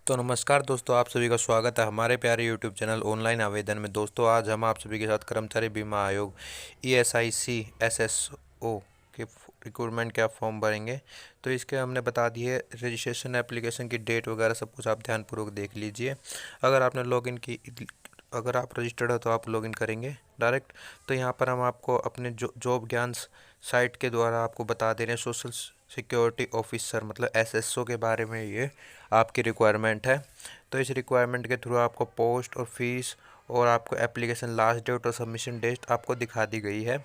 तो नमस्कार दोस्तों, आप सभी का स्वागत है हमारे प्यारे यूट्यूब चैनल ऑनलाइन आवेदन में। दोस्तों आज हम आप सभी के साथ कर्मचारी बीमा आयोग ESIC SSO के रिक्रूटमेंट के आप फॉर्म भरेंगे। तो इसके हमने बता दी है रजिस्ट्रेशन एप्लीकेशन की डेट वगैरह सब कुछ आप ध्यानपूर्वक देख लीजिए। अगर आपने लॉगिन की अगर आप रजिस्टर्ड हो तो आप लॉगिन करेंगे डायरेक्ट। तो यहाँ पर हम आपको अपने जॉब ज्ञान साइट के द्वारा आपको बता दे रहे हैं सोशल सिक्योरिटी ऑफिसर मतलब SSO के बारे में। ये आपकी रिक्वायरमेंट है। तो इस रिक्वायरमेंट के थ्रू आपको पोस्ट और फीस और आपको एप्लीकेशन लास्ट डेट और सबमिशन डेट आपको दिखा दी गई है,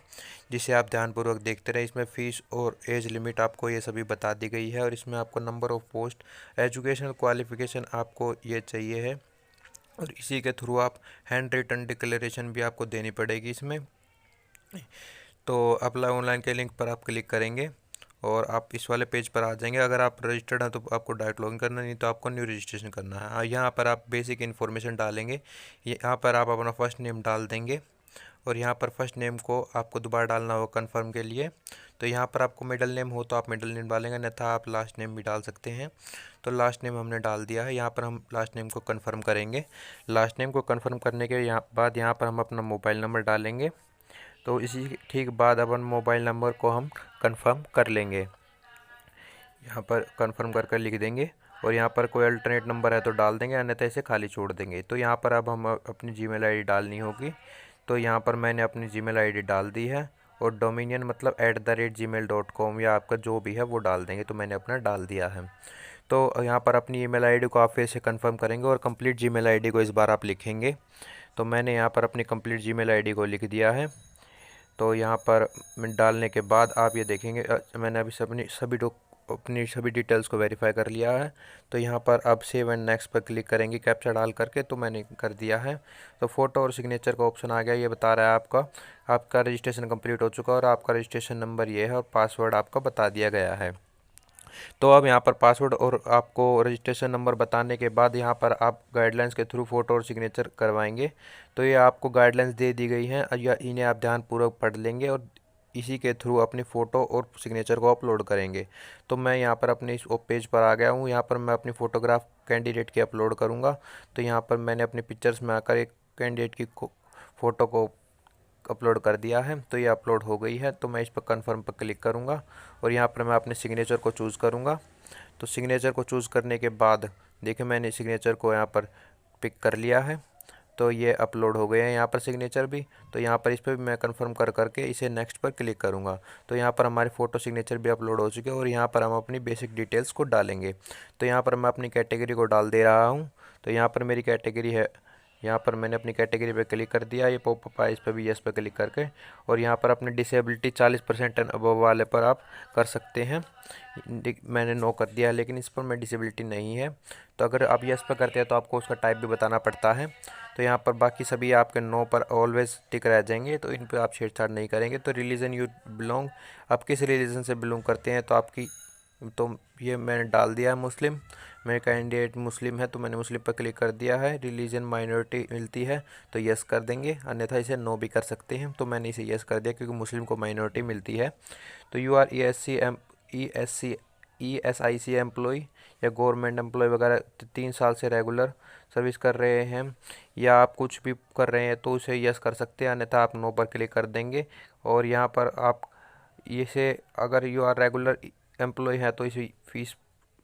जिसे आप ध्यानपूर्वक देखते रहे। इसमें फ़ीस और एज लिमिट आपको ये सभी बता दी गई है और इसमें आपको number of post, educational qualification आपको ये चाहिए है और इसी के थ्रू आप हैंड रिटन डिक्लेरेशन भी आपको देनी पड़ेगी इसमें। तो अप्लाई ऑनलाइन के लिंक पर आप क्लिक करेंगे और आप इस वाले पेज पर आ जाएंगे। अगर आप रजिस्टर्ड हैं तो आपको डायरेक्ट लॉगिन करना, नहीं तो आपको न्यू रजिस्ट्रेशन करना है। यहाँ पर आप बेसिक इन्फॉर्मेशन डालेंगे। यहाँ पर आप अपना फर्स्ट नेम डाल देंगे और यहाँ पर फर्स्ट नेम को आपको दोबारा डालना होगा कन्फर्म के लिए। तो यहाँ पर आपको मिडल नेम हो तो आप मिडल नेम डालेंगे, अन्यथा आप लास्ट नेम भी डाल सकते हैं। तो लास्ट नेम हमने डाल दिया है। यहाँ पर हम लास्ट नेम को कन्फर्म करेंगे। लास्ट नेम को कन्फर्म करने के बाद यहाँ पर हम अपना मोबाइल नंबर डालेंगे। तो इसी ठीक बाद अपन मोबाइल नंबर को हम कंफर्म कर लेंगे। यहाँ पर कंफर्म कर कर लिख देंगे और यहाँ पर कोई अल्टरनेट नंबर है तो डाल देंगे, अन्यथा इसे खाली छोड़ देंगे। तो यहाँ पर अब हम अपनी जीमेल आईडी डालनी होगी। तो यहाँ पर मैंने अपनी जीमेल आईडी डाल दी है और डोमिनियन मतलब @gmail.com या आपका जो भी है वो डाल देंगे। तो मैंने अपना डाल दिया है। तो यहाँ पर अपनी ईमेल आईडी को आप फिर से कंफर्म करेंगे और कंप्लीट जीमेल आईडी को इस बार आप लिखेंगे। तो मैंने यहाँ पर अपनी कंप्लीट जीमेल आईडी को लिख दिया है। तो यहाँ पर डालने के बाद आप ये देखेंगे मैंने अभी अपनी सभी डिटेल्स को वेरीफाई कर लिया है। तो यहाँ पर अब सेव एंड नेक्स्ट पर क्लिक करेंगे कैप्चा डाल करके। तो मैंने कर दिया है। तो फ़ोटो और सिग्नेचर का ऑप्शन आ गया। ये बता रहा है आपका रजिस्ट्रेशन कंप्लीट हो चुका है और आपका रजिस्ट्रेशन नंबर ये है और पासवर्ड आपका बता दिया गया है। तो अब यहाँ पर पासवर्ड और आपको रजिस्ट्रेशन नंबर बताने के बाद यहाँ पर आप गाइडलाइंस के थ्रू फ़ोटो और सिग्नेचर करवाएंगे। तो ये आपको गाइडलाइंस दे दी गई हैं या इन्हें आप ध्यानपूर्वक पढ़ लेंगे और इसी के थ्रू अपनी फ़ोटो और सिग्नेचर को अपलोड करेंगे। तो मैं यहाँ पर अपने इस पेज पर आ गया हूँ। यहाँ पर मैं अपनी फ़ोटोग्राफ कैंडिडेट की अपलोड करूँगा। तो यहाँ पर मैंने अपनी पिक्चर्स में आकर एक कैंडिडेट की फ़ोटो को अपलोड कर दिया है। तो ये अपलोड हो गई है। तो मैं इस पर कन्फर्म पर क्लिक करूँगा और यहाँ पर मैं अपने सिग्नेचर को चूज़ करूँगा। तो सिग्नेचर को चूज़ करने के बाद देखिए मैंने सिग्नेचर को यहाँ पर पिक कर लिया है। तो ये अपलोड हो गए हैं यहाँ पर सिग्नेचर भी। तो यहाँ पर इस पर भी मैं कंफर्म कर करके इसे नेक्स्ट पर क्लिक करूँगा। तो यहाँ पर हमारे फ़ोटो सिग्नेचर भी अपलोड हो चुके हैं और यहाँ पर हम अपनी बेसिक डिटेल्स को डालेंगे। तो यहाँ पर मैं अपनी कैटेगरी को डाल दे रहा हूँ। तो यहाँ पर मेरी कैटेगरी है, यहाँ पर मैंने अपनी कैटेगरी पे क्लिक कर दिया। ये पॉपअप आया, इस पर भी यस पे क्लिक करके और यहाँ पर अपनी डिसेबिलिटी 40% एंड अबव वाले पर आप कर सकते हैं। मैंने नो कर दिया है, लेकिन इस पर मैं डिसेबिलिटी नहीं है। तो अगर आप यस पे करते हैं तो आपको उसका टाइप भी बताना पड़ता है। तो यहाँ पर बाकी सभी आपके नो पर ऑलवेज टिक रह जाएंगे, तो इन पर आप छेड़छाड़ नहीं करेंगे। तो रिलीजन यू बिलोंग, आप किस रिलीजन से बिलोंग करते हैं तो आपकी, तो ये मैंने डाल दिया है मुस्लिम। मेरे कैंडिडेट मुस्लिम है तो मैंने मुस्लिम पर क्लिक कर दिया है। रिलीजन माइनॉरिटी मिलती है तो यस कर देंगे, अन्यथा इसे नो भी कर सकते हैं। तो मैंने इसे यस कर दिया क्योंकि मुस्लिम को माइनॉरिटी मिलती है। तो यू आर ESIC एम्प्लॉय या गवर्नमेंट एम्प्लॉय वगैरह 3 साल से रेगुलर सर्विस कर रहे हैं या आप कुछ भी कर रहे हैं तो उसे यस कर सकते हैं, अन्यथा आप नो पर क्लिक कर देंगे। और यहाँ पर आप इसे, अगर यू आर रेगुलर एम्प्लॉय है तो इसे फीस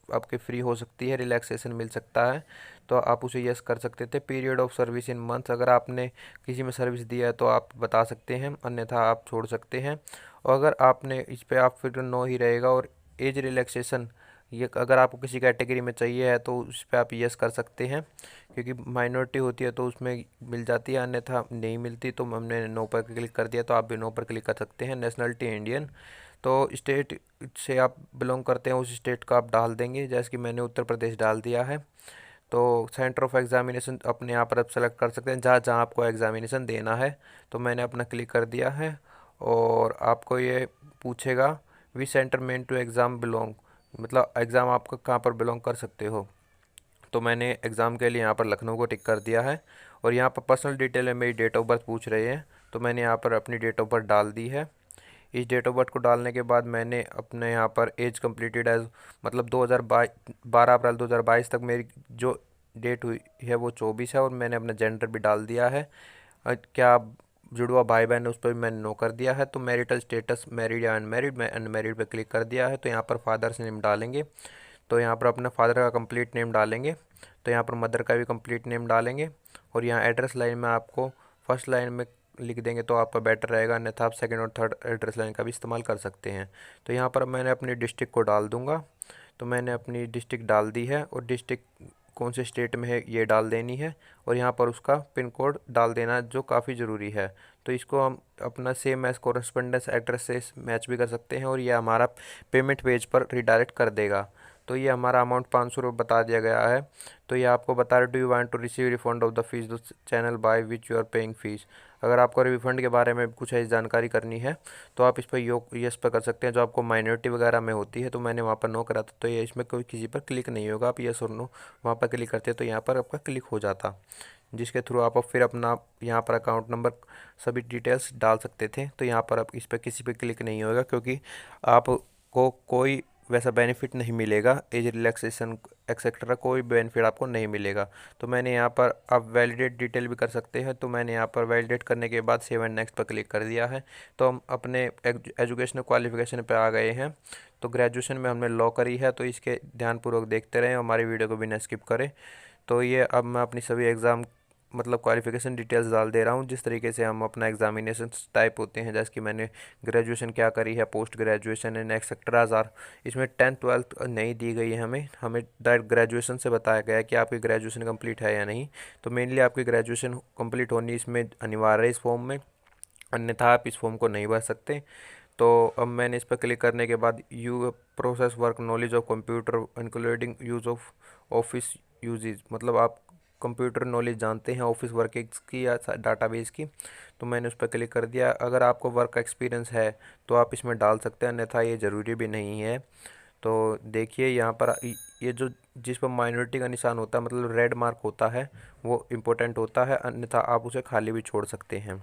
आपके फ्री हो सकती है, रिलैक्सेशन मिल सकता है, तो आप उसे यस कर सकते थे। Period of service in month, अगर आपने किसी में सर्विस दिया है तो आप बता सकते हैं, अन्यथा आप छोड़ सकते हैं। और अगर आपने इस पे आप फिर नो ही रहेगा। और एज रिलैक्सेशन, ये अगर आपको किसी कैटेगरी में चाहिए है तो उस पर आप यस कर सकते हैं, क्योंकि माइनॉरिटी होती है तो उसमें मिल जाती है, अन्यथा नहीं मिलती। तो हमने नो पर क्लिक कर दिया, तो आप भी नो पर क्लिक कर सकते हैं। नेशनलिटी इंडियन, तो स्टेट से आप बिलोंग करते हैं उस स्टेट का आप डाल देंगे, जैसे कि मैंने उत्तर प्रदेश डाल दिया है। तो सेंटर ऑफ एग्जामिनेशन अपने यहाँ पर आप सेलेक्ट कर सकते हैं जहाँ जहाँ आपको एग्जामिनेशन देना है। तो मैंने अपना क्लिक कर दिया है और आपको ये पूछेगा we centre main to exam belong, मतलब एग्ज़ाम आपका कहाँ पर बिलोंग कर सकते हो। तो मैंने एग्ज़ाम के लिए यहाँ पर लखनऊ को टिक कर दिया है। और यहाँ पर पर्सनल डिटेल है, मेरी डेट ऑफ बर्थ पूछ रहे हैं, तो मैंने यहाँ पर अपनी डेट ऑफ बर्थ डाल दी है। इस डेट ऑफ बर्थ को डालने के बाद मैंने अपने यहाँ पर एज कम्प्लीटेड एज, मतलब 2022 12 अप्रैल 2022 तक मेरी जो डेट हुई है वो 24 है और मैंने अपना जेंडर भी डाल दिया है। क्या आप जुड़वा भाई बहन है उस पर भी मैंने नो कर दिया है। तो मैरिटल स्टेटस मैरिड या अनमैरिड, मैं अनमैरिड पे क्लिक कर दिया है। तो यहाँ पर फादर्स नेम डालेंगे, तो यहाँ पर अपने फादर का कंप्लीट नेम डालेंगे, तो यहाँ पर मदर का भी कंप्लीट नेम डालेंगे। और यहाँ एड्रेस लाइन में आपको फर्स्ट लाइन में लिख देंगे तो आपका बेटर रहेगा, अन्यथा आप सेकंड और थर्ड एड्रेस लाइन का भी इस्तेमाल कर सकते हैं। तो यहाँ पर मैंने अपनी डिस्ट्रिक्ट को डाल दूँगा, तो मैंने अपनी डिस्ट्रिक्ट डाल दी है और डिस्ट्रिक्ट कौन से स्टेट में है ये डाल देनी है और यहाँ पर उसका पिन कोड डाल देना जो काफ़ी ज़रूरी है। तो इसको हम अपना सेम एज कोरेस्पोंडेंस एड्रेस से मैच भी कर सकते हैं और ये हमारा पेमेंट पेज पर रिडायरेक्ट कर देगा। तो ये हमारा अमाउंट 500 रुपये बता दिया गया है। तो ये आपको बता रहे, do you want to receive refund of the fees the channel by which you are paying fees. अगर आपको रिफंड के बारे में कुछ ऐसी जानकारी करनी है तो आप इस पर यस पर कर सकते हैं। जो आपको माइनॉरिटी वगैरह में होती है तो मैंने वहाँ पर नो करा था, तो ये इसमें कोई किसी पर क्लिक नहीं होगा। आप यस और नो वहाँ पर क्लिक करते हैं तो यहाँ पर आपका क्लिक हो जाता, जिसके थ्रू आप फिर अपना यहाँ पर अकाउंट नंबर सभी डिटेल्स डाल सकते थे। तो यहाँ पर आप इस पर किसी पर क्लिक नहीं होगा क्योंकि आपको कोई वैसा बेनिफिट नहीं मिलेगा, एज रिलैक्सेशन एक्सेट्रा कोई बेनिफिट आपको नहीं मिलेगा। तो मैंने यहाँ पर आप वैलिडेट डिटेल भी कर सकते हैं, तो मैंने यहाँ पर वैलिडेट करने के बाद सेव एंड नेक्स्ट पर क्लिक कर दिया है। तो हम अपने एजुकेशनल क्वालिफिकेशन पे आ गए हैं। तो ग्रेजुएशन में हमने लॉ करी है, तो इसके ध्यानपूर्वक देखते रहें, हमारी वीडियो को बिना स्किप करें। तो ये अब मैं अपनी सभी एग्ज़ाम मतलब क्वालिफिकेशन डिटेल्स डाल दे रहा हूँ, जिस तरीके से हम अपना एग्जामिनेशन टाइप होते हैं। जैसे कि मैंने ग्रेजुएशन क्या करी है, पोस्ट ग्रेजुएशन एंड एक्सेट्राज आर। इसमें 10th 12th नहीं दी गई है, हमें डायरेक्ट ग्रेजुएशन से बताया गया है कि आपकी ग्रेजुएशन कंप्लीट है या नहीं। तो मेनली आपकी ग्रेजुएशन कंप्लीट होनी इसमें अनिवार्य है इस फॉर्म में, अन्यथा आप इस फॉर्म को नहीं भर सकते। तो अब मैंने इस पर क्लिक करने के बाद you process work knowledge of computer including use of office usages, मतलब आप कंप्यूटर नॉलेज जानते हैं ऑफिस वर्किंग्स की या डाटाबेस की। तो मैंने उस पर क्लिक कर दिया। अगर आपको वर्क एक्सपीरियंस है तो आप इसमें डाल सकते हैं, अन्यथा ये ज़रूरी भी नहीं है। तो देखिए यहाँ पर ये जो जिस पर माइनॉरिटी का निशान होता है मतलब रेड मार्क होता है वो इम्पोर्टेंट होता है, अन्यथा आप उसे खाली भी छोड़ सकते हैं।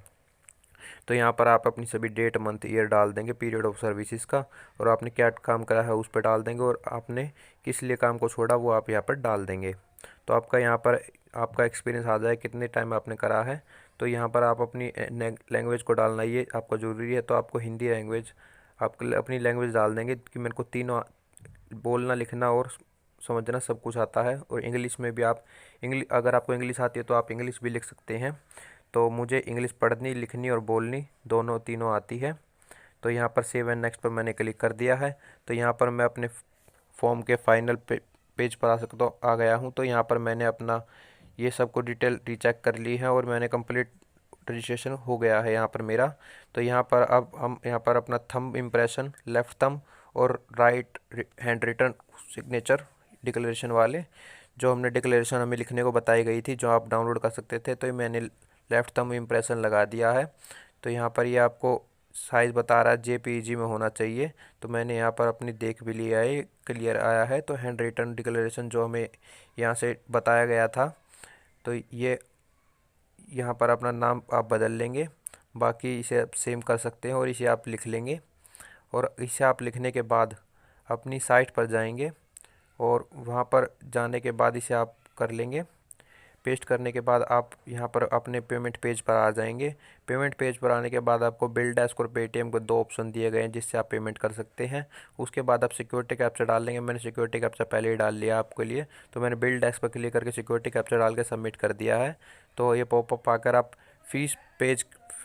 तो यहाँ पर आप अपनी सभी डेट मंथ ईयर डाल देंगे, पीरियड ऑफ सर्विसेज का, और आपने क्या काम करा है उस पर डाल देंगे और आपने किस लिए काम को छोड़ा वो आप यहाँ पर डाल देंगे। तो आपका यहाँ पर आपका एक्सपीरियंस आ जाए कितने टाइम आपने करा है। तो यहाँ पर आप अपनी लैंग्वेज को डालना ये आपको ज़रूरी है। तो आपको हिंदी लैंग्वेज आप अपनी लैंग्वेज डाल देंगे कि मेरे को तीनों बोलना लिखना और समझना सब कुछ आता है। और इंग्लिश में भी आप अगर आपको इंग्लिश आती है तो आप इंग्लिश भी लिख सकते हैं। तो मुझे इंग्लिश पढ़नी लिखनी और बोलनी दोनों तीनों आती है। तो यहाँ पर सेव एंड नेक्स्ट पर मैंने क्लिक कर दिया है। तो यहाँ पर मैं अपने फॉर्म के फाइनल पेज पर आ गया हूँ। तो यहाँ पर मैंने अपना ये सबको डिटेल रीचेक कर ली है और मैंने कंप्लीट रजिस्ट्रेशन हो गया है यहाँ पर मेरा। तो यहाँ पर अब हम यहाँ पर अपना थंब इम्प्रेशन, लेफ़्ट थंब और right hand written signature declaration वाले जो हमने डिक्लेरेशन हमें लिखने को बताई गई थी जो आप डाउनलोड कर सकते थे, तो मैंने लेफ़्ट थंब इम्प्रेशन लगा दिया है। तो यहाँ पर ये आपको साइज़ बता रहा है JPEG में होना चाहिए। तो मैंने यहाँ पर अपनी देख भी लिया है, क्लियर आया है। तो हैंड रिटन डिक्लेरेशन जो हमें यहाँ से बताया गया था, तो ये यहाँ पर अपना नाम आप बदल लेंगे, बाकी इसे आप सेम कर सकते हैं और इसे आप लिख लेंगे। और इसे आप लिखने के बाद अपनी साइट पर जाएंगे और वहाँ पर जाने के बाद इसे आप कर लेंगे। पेस्ट करने के बाद आप यहाँ पर अपने पेमेंट पेज पर आ जाएंगे। पेमेंट पेज पर आने के बाद आपको बिल डेस्क और पेटीएम को दो ऑप्शन दिए गए हैं जिससे आप पेमेंट कर सकते हैं। उसके बाद आप सिक्योरिटी कैप्चा डाल लेंगे। मैंने सिक्योरिटी कैप्चा पहले ही डाल लिया आपके लिए। तो मैंने बिल डेस्क पर क्लिक करके सिक्योरिटी कैप्चा डाल के सबमिट कर दिया है। तो ये पॉपअप आकर आप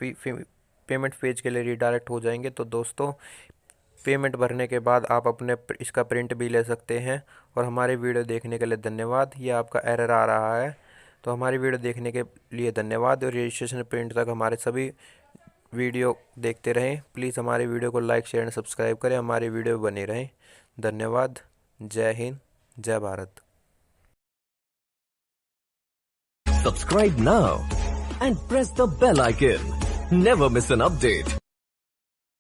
पेमेंट पेज के लिए रीडायरेक्ट हो जाएंगे। तो दोस्तों पेमेंट भरने के बाद आप अपने इसका प्रिंट भी ले सकते हैं। और हमारे वीडियो देखने के लिए धन्यवाद। ये आपका एरर आ रहा है, तो हमारी वीडियो देखने के लिए धन्यवाद। और रजिस्ट्रेशन प्रिंट तक हमारे सभी वीडियो देखते रहें। प्लीज़ हमारे वीडियो को लाइक शेयर एंड सब्सक्राइब करें, हमारी वीडियो बने रहें। धन्यवाद। जय हिंद, जय Bharat. Subscribe now and press the bell icon. Never miss an update.